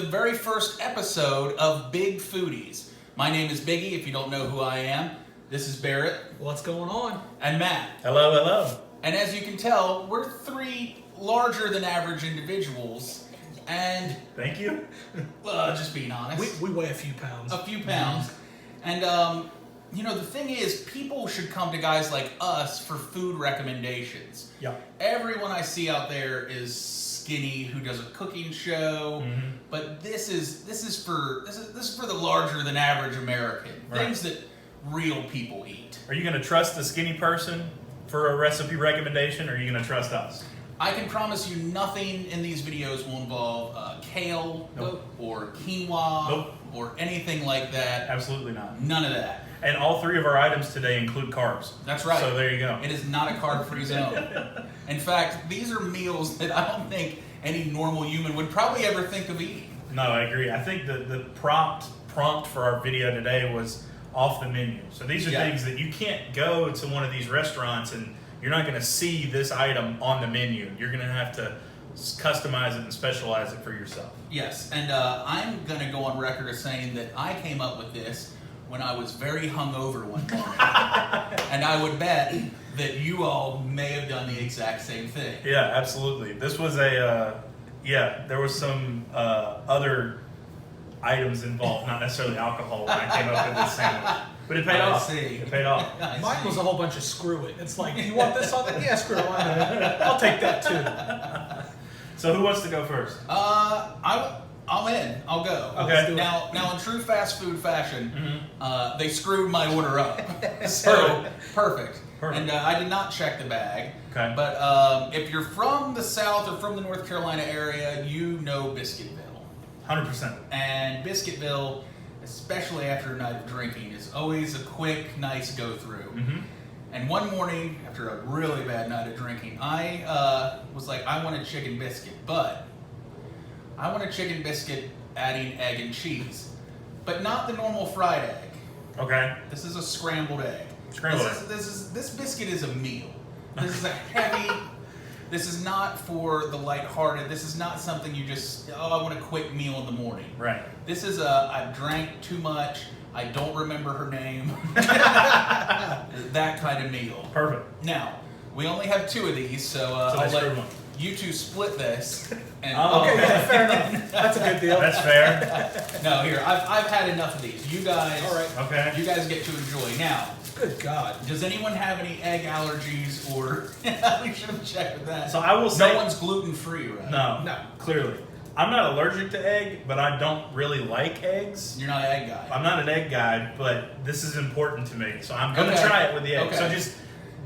very first episode of Big Foodies. My name is Biggie, if you don't know who I am. This is Barrett. What's going on? And Matt. Hello, hello. And as you can tell, we're three larger than average individuals. And... Thank you. Just being honest. We weigh a few pounds. A few pounds. And, you know, the thing is, people should come to guys like us for food recommendations. Yeah. Everyone I see out there is skinny who does a cooking show, but this is for the larger than average American. Right. Things that real people eat. Are you going to trust the skinny person for a recipe recommendation, or are you going to trust us? I can promise you nothing in these videos will involve kale or quinoa or anything like that. Absolutely not. None of that. And all three of our items today include carbs. That's right. So there you go. It is not a carb-free zone. In fact, these are meals that I don't think any normal human would probably ever think of eating. No, I agree. I think the prompt for our video today was off the menu. So these are things that you can't go to one of these restaurants and you're not going to see this item on the menu. You're going to have to customize it and specialize it for yourself. Yes, and I'm going to go on record as saying that I came up with this when I was very hungover one morning. And I would bet that you all may have done the exact same thing. Yeah, absolutely. This was there was some other items involved, not necessarily alcohol, when I came up with this sandwich. But it paid off. It paid off. Mine was a whole bunch of screw it. It's like, you want this on it? Yeah, screw it. I'll take that too. So who wants to go first? I'm in. I'll go. Okay. Now, in true fast food fashion, they screwed my order up. So perfect. And I did not check the bag. Okay. But if you're from the South or from the North Carolina area, you know Biscuitville. 100%. And Biscuitville, especially after a night of drinking, is always a quick, nice go-through. And one morning, after a really bad night of drinking, I was like, I want a chicken biscuit, but I want a chicken biscuit adding egg and cheese, but not the normal fried egg. Okay. This is a scrambled egg. This biscuit is a meal. This is a heavy. This is not for the lighthearted. This is not something you just, I want a quick meal in the morning. Right. This is I drank too much. I don't remember her name. That kind of meal. Perfect. Now, we only have two of these, so I'll let you two split this. And okay, yeah, fair enough. That's a good deal. That's fair. No, here, I've had enough of these. You guys, all right. Okay. You guys get to enjoy. Now, good God. Does anyone have any egg allergies or we should have checked with that. So I will say no one's gluten-free, right? No, clearly. I'm not allergic to egg, but I don't really like eggs. You're not an egg guy. I'm not an egg guy, but this is important to me. So I'm going to try it with the egg. So just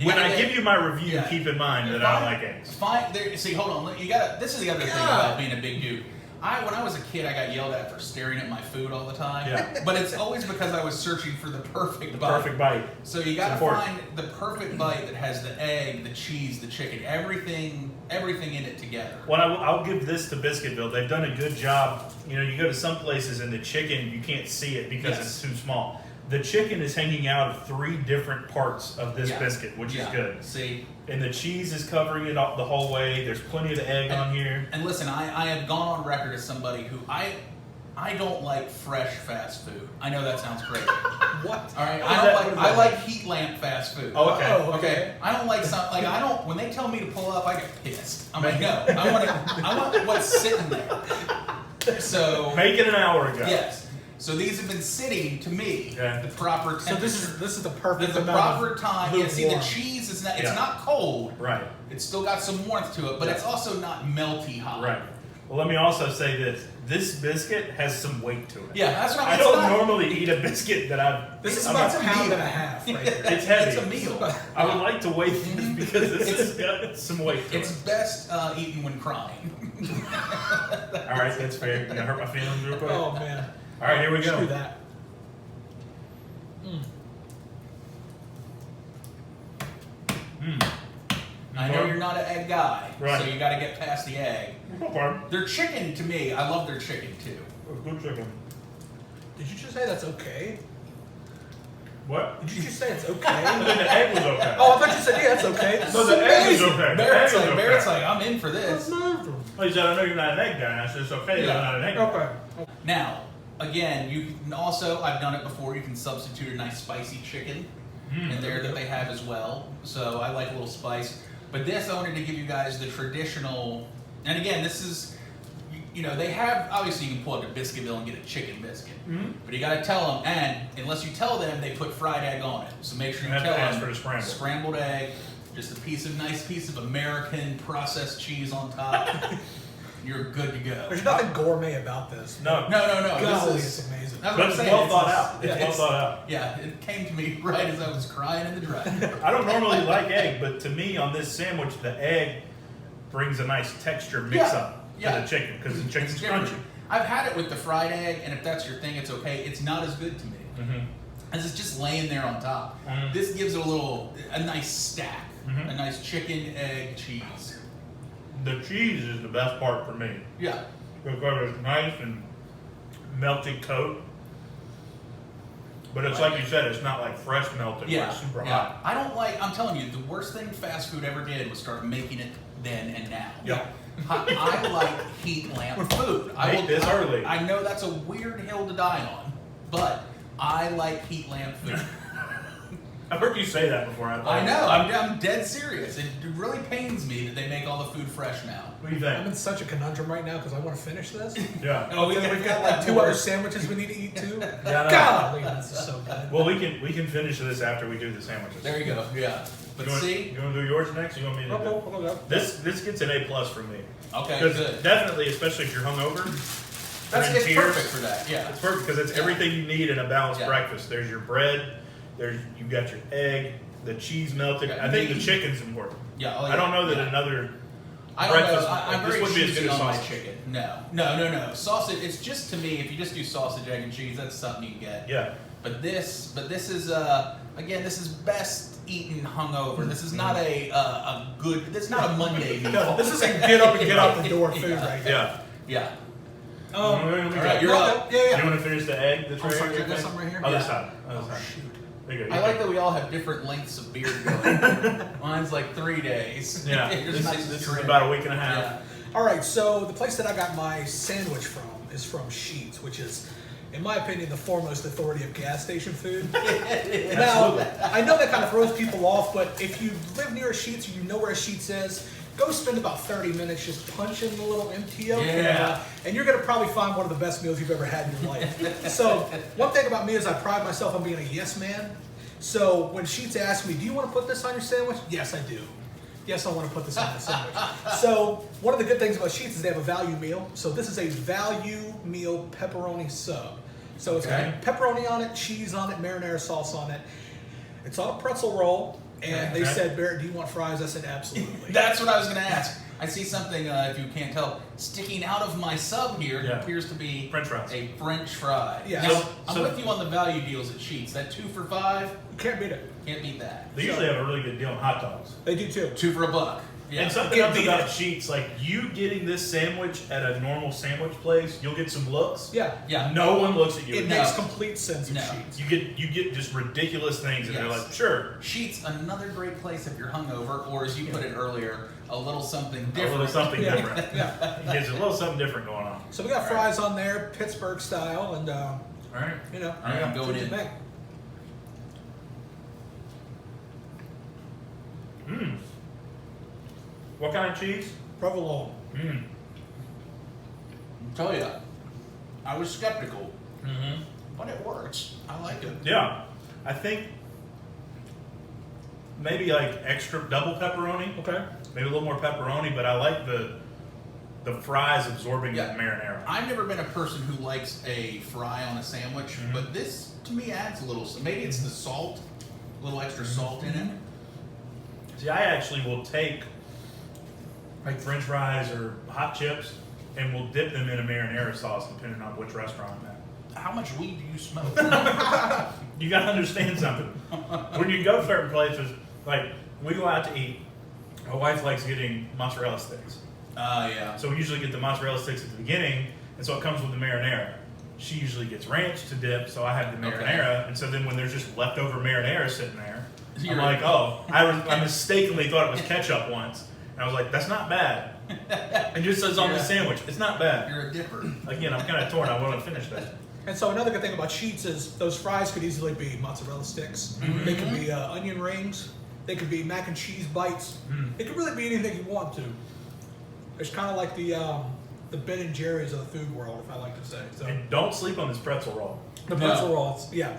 when I give you my review, keep in mind that I don't like eggs. Fine. See, hold on. This is the other thing about being a big dude. When I was a kid, I got yelled at for staring at my food all the time. Yeah. But it's always because I was searching for the perfect bite. Perfect bite. So you got to find the perfect bite that has the egg, the cheese, the chicken, everything in it together. Well, I'll give this to Biscuitville. They've done a good job. You know, you go to some places and the chicken, you can't see it because it's too small. The chicken is hanging out of three different parts of this biscuit, which is good. See? And the cheese is covering it up the whole way. There's plenty of the egg on here. And listen, I have gone on record as somebody who I don't like fresh fast food. I know that sounds crazy. What? All right, I like heat lamp fast food. Oh, okay. Okay. I don't like when they tell me to pull up, I get pissed. I'm like, no, I want what's sitting there. So make it an hour ago. Yes. So these have been sitting to me the proper temperature. So this is the perfect the proper time. Yeah, see, the cheese is not not cold. Right. It's still got some warmth to it, but it's also not melty hot. Right. Well, let me also say this. This biscuit has some weight to it. Yeah, that's what I don't normally eat a biscuit that I've... This is about a pound and a half right here. It's heavy. It's a meal. I would like to weigh this because this has got some weight to it. It's best eaten when crying. All right, that's fair. You gonna hurt my feelings real quick? Oh, man. All right, here we go. Screw that. I know you're not an egg guy, right. So you got to get past the egg. Their chicken, to me, I love their chicken too. Good chicken. Did you just say that's okay? What? Did you just say it's okay? I think the egg was okay. Oh, I thought you said, yeah, that's okay. No, the egg is okay. Barrett's like, I'm in for this. Well, he said, I know you're not an egg guy. I said, it's okay that I'm not an egg guy. Okay. Now, again, you can also, I've done it before, you can substitute a nice spicy chicken in there that they have as well. So I like a little spice. But this, I wanted to give you guys the traditional, and again, this is, you know, they have, obviously you can pull up to Biscuitville and get a chicken biscuit. But you gotta tell them, and unless you tell them, they put fried egg on it. So make sure you tell them, for the scrambled egg, just a nice piece of American processed cheese on top. You're good to go. There's nothing gourmet about this. No. Golly, This is it's amazing. that's what But I'm it's saying. well thought out. It's Yeah, well thought out. Yeah, it came to me right as I was crying in the drive. I don't normally like egg, but to me on this sandwich, the egg brings a nice texture mix up to the chicken because the chicken's crunchy. I've had it with the fried egg, and if that's your thing, it's okay. It's not as good to me. As it's just laying there on top. This gives it a nice stack, a nice chicken, egg, cheese. The cheese is the best part for me. Yeah. Because it's nice and melted coat. But it's like you said, it's not like fresh melted, like super hot. I don't like, I'm telling you, the worst thing fast food ever did was start making it then and now. Yeah. I like heat lamp food. Early. I know that's a weird hill to die on, but I like heat lamp food. I've heard you say that before. I know. I'm dead serious. It really pains me that they make all the food fresh now. What do you think? I'm in such a conundrum right now because I want to finish this. Yeah. Oh, We've got like 2 other sandwiches we need to eat too. Yeah, Golly, this is so good. Well, we can finish this after we do the sandwiches. There you go. Yeah. But you want see, to do yours next? You want me to do this gets an A+ from me. okay, Because good. definitely, especially if you're hungover. It's tears. perfect for that. Yeah. It's perfect because it's everything you need in a balanced Yeah. breakfast. There's your bread. You've got your egg, the cheese melted. Yeah, I think the meat. chicken's important. Yeah. Oh, I don't know that yeah. another I don't breakfast. know. I'm this very wouldn't be as choosy good as on my sausage. chicken. No. Sausage. It's just to me. If you just do sausage, egg, and cheese, that's something you get. Yeah. But this is again, this is best eaten hungover. This is not a good. This is not a Monday meal. No, this isn't get up and get out the door food right Yeah. Yeah. All All right, you're up. Yeah. You want to finish the egg that's right sorry, here? you got some right here? Other Yeah. side. Other Oh side. shoot. There you go. I like that we all have different lengths of beard going. Mine's like 3 days. Yeah. Yours This nice is and trim. about a week and a half. Yeah. All right, so the place that I got my sandwich from is from Sheetz, which is, in my opinion, the foremost authority of gas station food. Now, Absolutely. I know that kind of throws people off, but if you live near a Sheetz or you know where a Sheetz is, go spend about 30 minutes just punching the little MTO Yeah. and you're going to probably find one of the best meals you've ever had in your life. So one thing about me is I pride myself on being a yes man. So when Sheetz asked me, do you want to put this on your sandwich? Yes, I do. Yes, I want to put this on my sandwich. So one of the good things about Sheetz is they have a value meal. So this is a value meal pepperoni sub. So it's got pepperoni on it, cheese on it, marinara sauce on it. It's on a pretzel roll. And they said, Barrett, do you want fries? I said, absolutely. That's what I was going to ask. I see something, if you can't tell, sticking out of my sub here. It appears to be French fries. a French fry. Yeah. Now, I'm with you on the value deals at Sheetz. That 2 for $5, You can't beat it. can't beat that. They usually have a really good deal on hot dogs. They do too. 2 for $1. Yeah. And something Can't else beat about it. Sheetz, like you getting this sandwich at a normal sandwich place, you'll get some looks. Yeah. Yeah. No one looks at you. It makes complete sense with No. Sheetz. You get just ridiculous things, and they're Yes. like, sure, Sheetz, another great place if you're hungover, or as you put it earlier, a little something a different. little something Yeah. different. Yeah. There's a little something different going on. So we got fries on there, Pittsburgh style, and All right. you know, All right, I'm going take it in. back. Mmm. What kind of cheese? Provolone. Mmm. I'll tell you, I was skeptical, Mm-hmm. but it works. I like it. Yeah, I think maybe like extra double pepperoni. Okay. Maybe a little more pepperoni, but I like the fries absorbing Yeah. that marinara. I've never been a person who likes a fry on a sandwich, but this to me adds a little. Maybe it's the salt, a little extra salt in it. See, I actually will take like French fries or hot chips, and we'll dip them in a marinara sauce, depending on which restaurant I'm at. How much weed do you smoke? You gotta understand something. When you go certain places, like we go out to eat, my wife likes getting mozzarella sticks. Yeah. So we usually get the mozzarella sticks at the beginning, and so it comes with the marinara. She usually gets ranch to dip, so I have the marinara, and so then when there's just leftover marinara sitting there, I'm like, oh, I mistakenly thought it was ketchup once. And I was like, that's not bad. It just says on the sandwich, it's not bad. You're a dipper. Again, I'm kind of torn. I want to finish that. And so another good thing about Sheets is those fries could easily be mozzarella sticks. They could be onion rings. They could be mac and cheese bites. It could really be anything you want to. It's kind of like the Ben and Jerry's of the food world, if I like to say. So And don't sleep on this pretzel roll. the pretzel roll, yeah.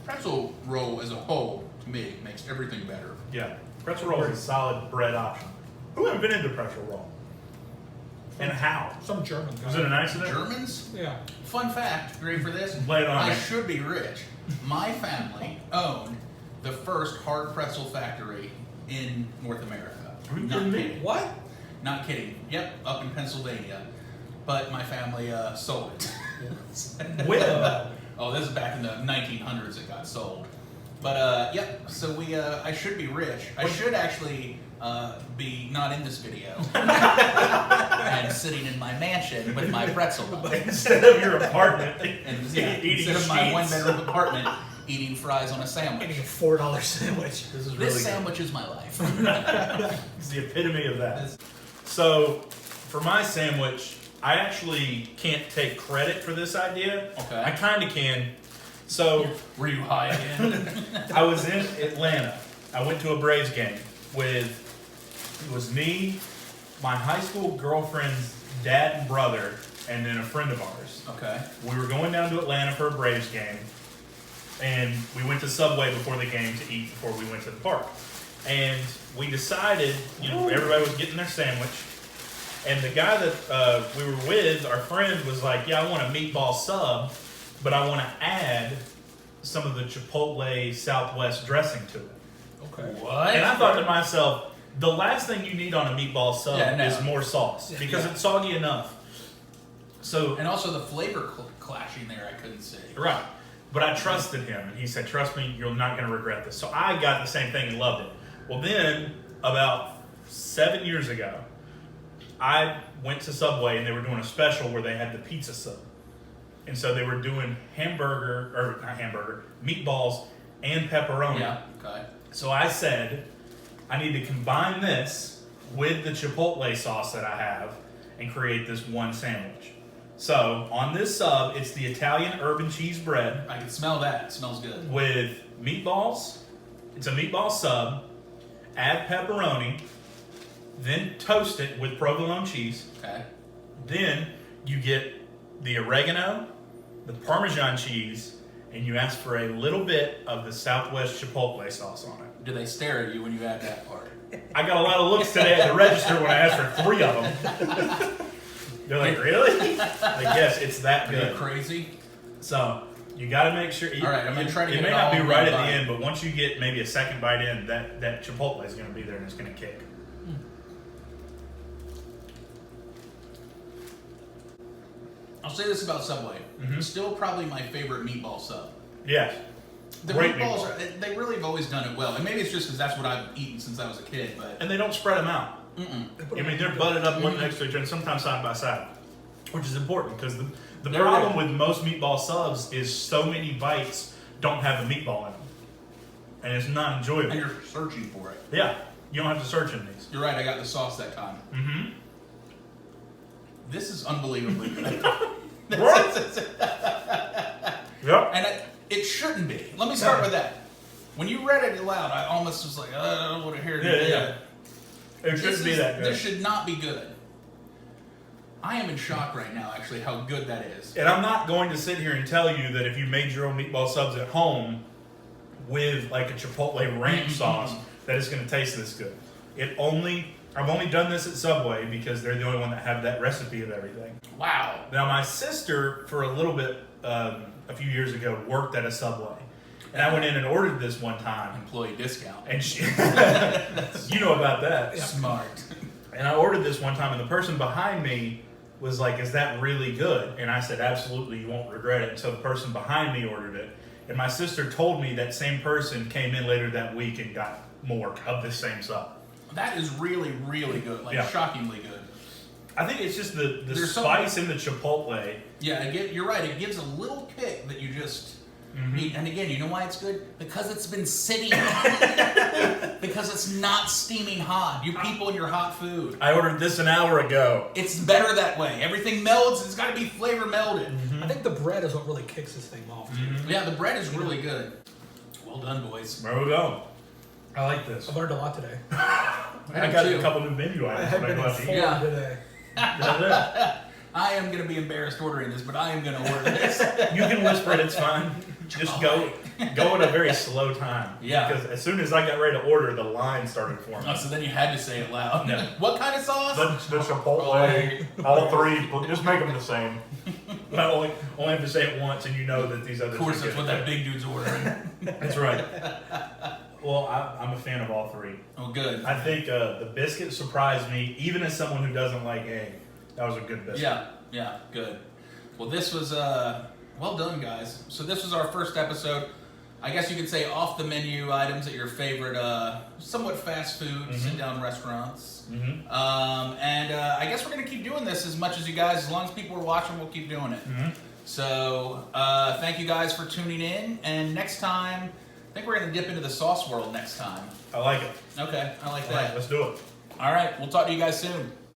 Pretzel roll as a whole, to me, makes everything better. Yeah. Pretzel roll is a solid bread option. Who invented the pretzel roll? And how? Some German guy. Was it an accident? Germans? Yeah. Fun fact, you ready for this? Lay it on I me. should be rich. My family owned the first hard pretzel factory in North America. Are you Not kidding me? kidding. What? Not kidding. Yep, up in Pennsylvania. But my family sold it. When? Oh, this is back in the 1900s it got sold. But yep, so I should be rich. I should actually be not in this video and sitting in my mansion with my pretzel bun. Instead of your apartment, And eating instead of my sheets. one-bedroom apartment, eating fries on a sandwich. Eating a $4 sandwich. This is really This good. sandwich is my life. It's the epitome of that. So, for my sandwich, I actually can't take credit for this idea. Okay. I kind of can. So, Were you high again? I was in Atlanta. I went to a Braves game with, it was me, my high school girlfriend's dad and brother, and then a friend of ours. Okay. We were going down to Atlanta for a Braves game, and we went to Subway before the game to eat before we went to the park. And we decided, everybody was getting their sandwich, and the guy that we were with, our friend, was like, yeah, I want a meatball sub, but I want to add some of the Chipotle Southwest dressing to it. Okay. What? And I thought to myself, the last thing you need on a meatball sub is more sauce, because it's soggy enough. So, And also the flavor clashing there, I couldn't see. right. But I trusted him, and he said, trust me, you're not going to regret this. So I got the same thing and loved it. Well, then, about 7 years ago, I went to Subway, and they were doing a special where they had the pizza sub. And so they were doing meatballs and pepperoni. Yeah, okay. So I said, I need to combine this with the Chipotle sauce that I have and create this one sandwich. So on this sub, it's the Italian herb and cheese bread I can smell that. It smells good. with meatballs. It's a meatball sub. Add pepperoni, then toast it with provolone cheese. Okay. Then you get the oregano, the Parmesan cheese, and you ask for a little bit of the Southwest Chipotle sauce on it. Do they stare at you when you add that part? I got a lot of looks today at the register when I asked for 3 of them. They're like, really? Like, yes, it's that Are you good. crazy? So you got to make sure. All right, I'm gonna try to It get may it not all be in right one at the bite. end, but once you get maybe a second that Chipotle is going to be there and it's going to kick. I'll say this about Subway. Mhm. Still probably my favorite meatball sub. Yes. The Great meatballs, meatball. they really have always done it well. And maybe it's just because that's what I've eaten since I was a kid, but And they don't spread them out. I mean, they're butted up one next to each other, and sometimes side by side, which is important because the They're problem rare. with most meatball subs is so many bites don't have a meatball in them, and it's not enjoyable. and you're searching for it. Yeah, you don't have to search in these. You're right, I got the sauce that time. Mm-hmm. This is unbelievably good. Yep. And it shouldn't be. Let me start with that. When you read it aloud, I almost was like, I don't want to hear it. Yeah. It shouldn't be that good. This should not be good. I am in shock right now, actually, how good that is. And I'm not going to sit here and tell you that if you made your own meatball subs at home with like a Chipotle ranch sauce, that it's going to taste this good. I've only done this at Subway because they're the only one that have that recipe of everything. Wow. Now my sister, for a little bit, a few years ago, worked at a Subway, and I went in and ordered this one time, Employee discount. and she, you know about that. Smart. And I ordered this one time, and the person behind me was like, "Is that really good?" And I said, "Absolutely, you won't regret it." And so the person behind me ordered it, and my sister told me that same person came in later that week and got more of this same sub. That is really, really good. Like, Yeah. shockingly good. I think it's just the There's spice in the Chipotle. Yeah, you're right. It gives a little kick that you just... meat. And again, you know why it's good? Because it's been sitting. Because it's not steaming hot. You people and your hot food. I ordered this an hour ago. It's better that way. Everything melts. It's got to be flavor melded. I think the bread is what really kicks this thing off. Yeah, the bread is really good. Well done, boys. There we go. I like this. I've learned a lot today. I got too. a couple new menu I items. have that been I got to eat. informed today. That's I am going to be embarrassed ordering this, but I am going to order this. it. You can whisper it, it's fine. Just go at a very slow time. Yeah. Because as soon as I got ready to order, the line started forming. Oh, so then you had to say it loud. No. What kind of sauce? The Chipotle, all three, just make them the same. I only have to say it once, and you know that these other. Of course, two that's get what it. that big dude's ordering. That's right. Well, I'm a fan of all three. Oh, good. I think the biscuit surprised me, even as someone who doesn't like egg. That was a good biscuit. Yeah, good. Well, this was well done, guys. So this was our first episode. I guess you could say off the menu items at your favorite, somewhat fast food, sit down restaurants. And I guess we're gonna keep doing this as much as you guys, as long as people are watching, we'll keep doing it. So thank you guys for tuning in. And next time, I think we're gonna dip into the sauce world next time. I like it. Okay, I like All right, that. let's do it. All right, we'll talk to you guys soon.